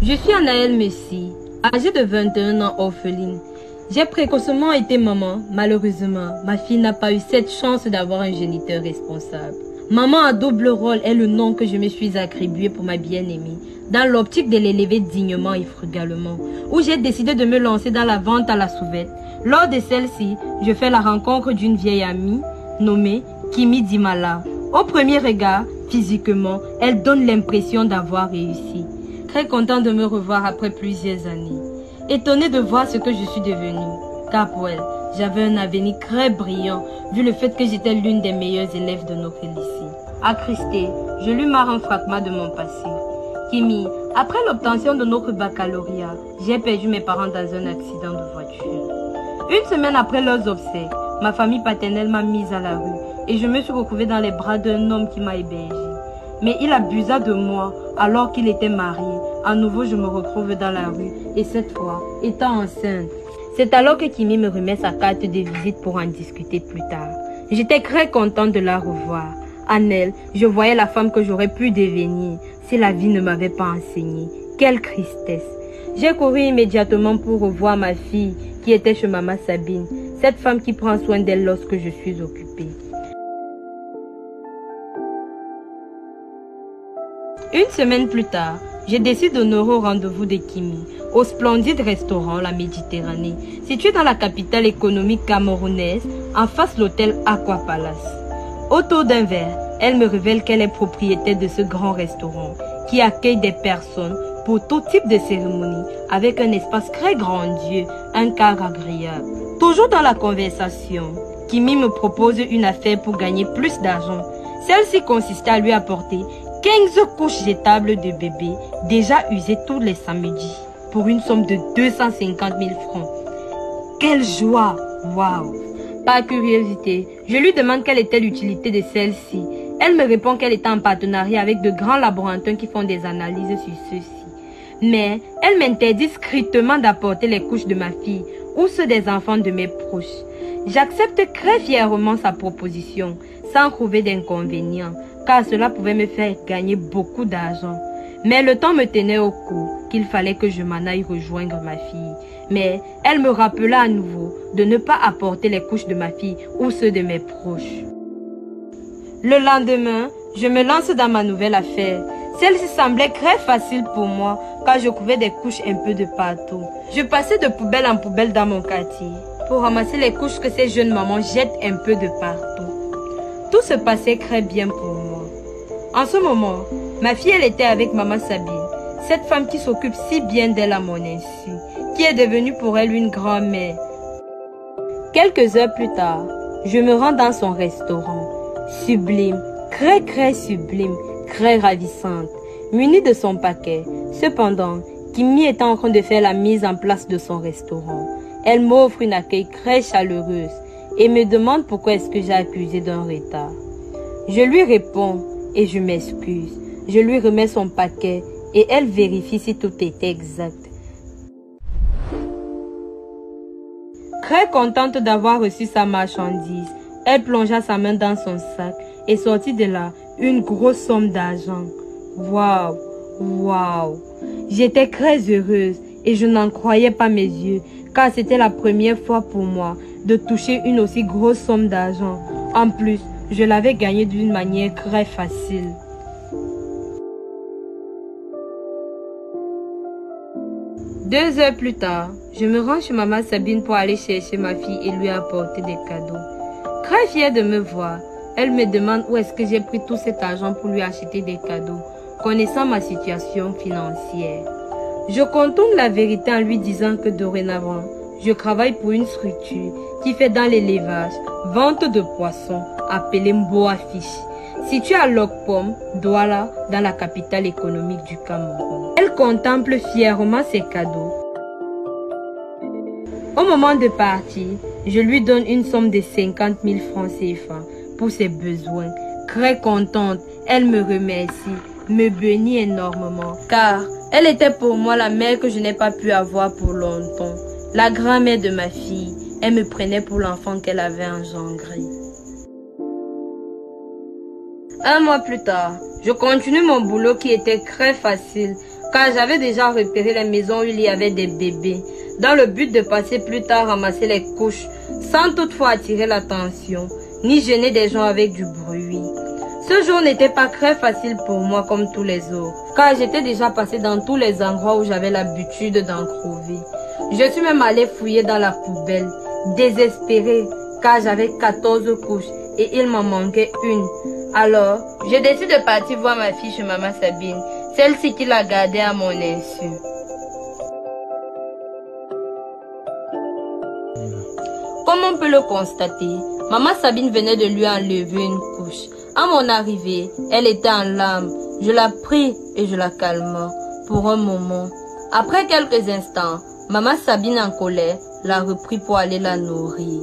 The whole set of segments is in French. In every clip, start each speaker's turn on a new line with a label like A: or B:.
A: Je suis Anaëlle Messi, âgée de 21 ans, orpheline. J'ai précocement été maman. Malheureusement, ma fille n'a pas eu cette chance d'avoir un géniteur responsable. Maman à double rôle est le nom que je me suis attribué pour ma bien-aimée, dans l'optique de l'élever dignement et frugalement, où j'ai décidé de me lancer dans la vente à la sauvette. Lors de celle-ci, je fais la rencontre d'une vieille amie nommée Kimi Dimala. Au premier regard, physiquement, elle donne l'impression d'avoir réussi. Très content de me revoir après plusieurs années. Étonnée de voir ce que je suis devenue, car pour elle, j'avais un avenir très brillant, vu le fait que j'étais l'une des meilleures élèves de notre lycée. Attristé, je lui marre un fragment de mon passé. Kimi, après l'obtention de notre baccalauréat, j'ai perdu mes parents dans un accident de voiture. Une semaine après leurs obsèques, ma famille paternelle m'a mise à la rue et je me suis retrouvée dans les bras d'un homme qui m'a hébergée. Mais il abusa de moi alors qu'il était marié. À nouveau, je me retrouve dans la rue et cette fois, étant enceinte. C'est alors que Kimi me remet sa carte de visite pour en discuter plus tard. J'étais très contente de la revoir. En elle, je voyais la femme que j'aurais pu devenir si la vie ne m'avait pas enseigné. Quelle tristesse! J'ai couru immédiatement pour revoir ma fille qui était chez maman Sabine, cette femme qui prend soin d'elle lorsque je suis occupée. Une semaine plus tard, je décide d'honorer au rendez-vous de Kimi, au splendide restaurant La Méditerranée, situé dans la capitale économique camerounaise, en face de l'hôtel Aqua Palace. Autour d'un verre, elle me révèle qu'elle est propriétaire de ce grand restaurant, qui accueille des personnes pour tout type de cérémonie, avec un espace très grandiose, un cadre agréable. Toujours dans la conversation, Kimi me propose une affaire pour gagner plus d'argent. Celle-ci consistait à lui apporter 15 couches jetables de bébé déjà usées tous les samedis pour une somme de 250 000 francs. Quelle joie! Waouh! Par curiosité, je lui demande quelle était l'utilité de celle-ci. Elle me répond qu'elle est en partenariat avec de grands laboratoires qui font des analyses sur ceux-ci. Mais elle m'interdit strictement d'apporter les couches de ma fille ou ceux des enfants de mes proches. J'accepte très fièrement sa proposition, sans trouver d'inconvénient, car cela pouvait me faire gagner beaucoup d'argent. Mais le temps me tenait au cou qu'il fallait que je m'en aille rejoindre ma fille. Mais elle me rappela à nouveau de ne pas apporter les couches de ma fille ou ceux de mes proches. Le lendemain, je me lance dans ma nouvelle affaire. Celle-ci semblait très facile pour moi car je couvais des couches un peu de partout. Je passais de poubelle en poubelle dans mon quartier pour ramasser les couches que ces jeunes mamans jettent un peu de partout. Tout se passait très bien pour moi. En ce moment, ma fille elle était avec maman Sabine, cette femme qui s'occupe si bien d'elle à mon insu, qui est devenue pour elle une grand-mère. Quelques heures plus tard, je me rends dans son restaurant. Sublime, très sublime, très ravissante, munie de son paquet. Cependant, Kimi est en train de faire la mise en place de son restaurant. Elle m'offre une accueil très chaleureuse et me demande pourquoi est-ce que j'ai accusé d'un retard. Je lui réponds et je m'excuse. Je lui remets son paquet et elle vérifie si tout était exact. Très contente d'avoir reçu sa marchandise, elle plongea sa main dans son sac et sortit de là une grosse somme d'argent. Waouh, waouh! J'étais très heureuse et je n'en croyais pas mes yeux, car c'était la première fois pour moi de toucher une aussi grosse somme d'argent. En plus, je l'avais gagnée d'une manière très facile. Deux heures plus tard, je me rends chez maman Sabine pour aller chercher ma fille et lui apporter des cadeaux. Très fière de me voir, elle me demande où est-ce que j'ai pris tout cet argent pour lui acheter des cadeaux, connaissant ma situation financière. Je contourne la vérité en lui disant que dorénavant, je travaille pour une structure qui fait dans l'élevage, vente de poissons, appelée Mboa Fish, située à Lokpom, Douala, dans la capitale économique du Cameroun. Elle contemple fièrement ses cadeaux. Au moment de partir, je lui donne une somme de 50 000 francs CFA pour ses besoins. Très contente, elle me remercie, me bénit énormément, car elle était pour moi la mère que je n'ai pas pu avoir pour longtemps. La grand-mère de ma fille, elle me prenait pour l'enfant qu'elle avait engendré. Un mois plus tard, je continue mon boulot qui était très facile, car j'avais déjà repéré les maisons où il y avait des bébés, dans le but de passer plus tard ramasser les couches, sans toutefois attirer l'attention, ni gêner des gens avec du bruit. Ce jour n'était pas très facile pour moi comme tous les autres, car j'étais déjà passé dans tous les endroits où j'avais l'habitude d'en trouver. Je suis même allée fouiller dans la poubelle, désespérée, car j'avais 14 couches et il m'en manquait une. Alors, je décide de partir voir ma fille chez Maman Sabine, celle-ci qui l'a gardée à mon insu. Comme on peut le constater, Maman Sabine venait de lui enlever une couche. À mon arrivée, elle était en larmes. Je la pris et je la calma pour un moment. Après quelques instants, Maman Sabine en colère l'a repris pour aller la nourrir.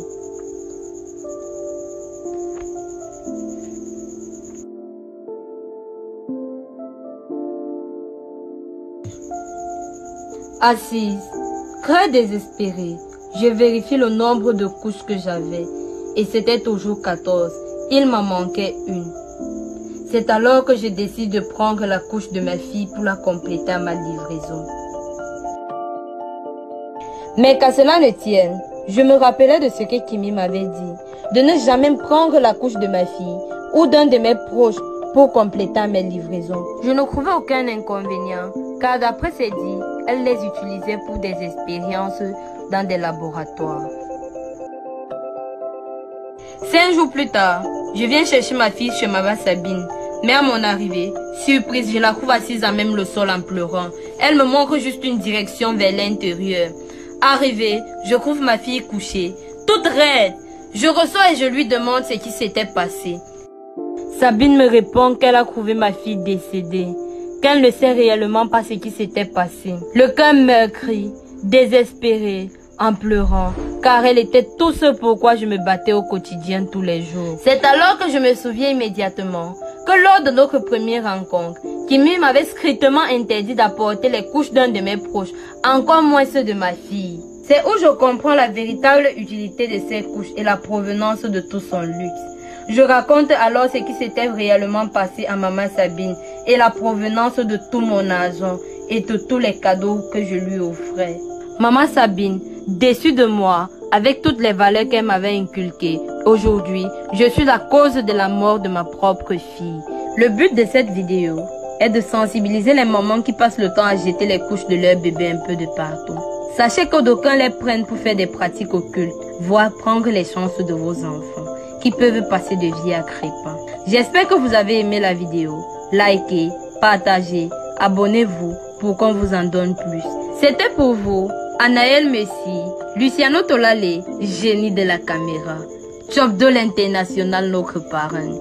A: Assise, très désespérée, je vérifie le nombre de couches que j'avais et c'était toujours 14. Il m'en manquait une. C'est alors que je décide de prendre la couche de ma fille pour la compléter à ma livraison. Mais qu'à cela ne tienne, je me rappelais de ce que Kimi m'avait dit, de ne jamais prendre la couche de ma fille ou d'un de mes proches pour compléter mes livraisons. Je ne trouvais aucun inconvénient, car d'après ses dits, elle les utilisait pour des expériences dans des laboratoires. 5 jours plus tard, je viens chercher ma fille chez Maman Sabine. Mais à mon arrivée, surprise, je la trouve assise à même le sol en pleurant. Elle me montre juste une direction vers l'intérieur. Arrivée, je trouve ma fille couchée, toute raide. Je ressors et je lui demande ce qui s'était passé. Sabine me répond qu'elle a trouvé ma fille décédée, qu'elle ne sait réellement pas ce qui s'était passé. Le cœur meurtri, désespéré, en pleurant, car elle était tout ce pourquoi je me battais au quotidien tous les jours. C'est alors que je me souviens immédiatement que lors de notre première rencontre, Kimi m'avait strictement interdit d'apporter les couches d'un de mes proches, encore moins ceux de ma fille. C'est où je comprends la véritable utilité de ces couches et la provenance de tout son luxe. Je raconte alors ce qui s'était réellement passé à Maman Sabine et la provenance de tout mon argent et de tous les cadeaux que je lui offrais. Maman Sabine, déçue de moi, avec toutes les valeurs qu'elle m'avait inculquées, aujourd'hui, je suis la cause de la mort de ma propre fille. Le but de cette vidéo est de sensibiliser les mamans qui passent le temps à jeter les couches de leur bébé un peu de partout. Sachez que d'aucuns les prennent pour faire des pratiques occultes, voire prendre les chances de vos enfants, qui peuvent passer de vie à crépin. J'espère que vous avez aimé la vidéo. Likez, partagez, abonnez-vous pour qu'on vous en donne plus. C'était pour vous, Anaël Messi, Luciano Tolale, génie de la caméra. Job de l'international, notre parrain.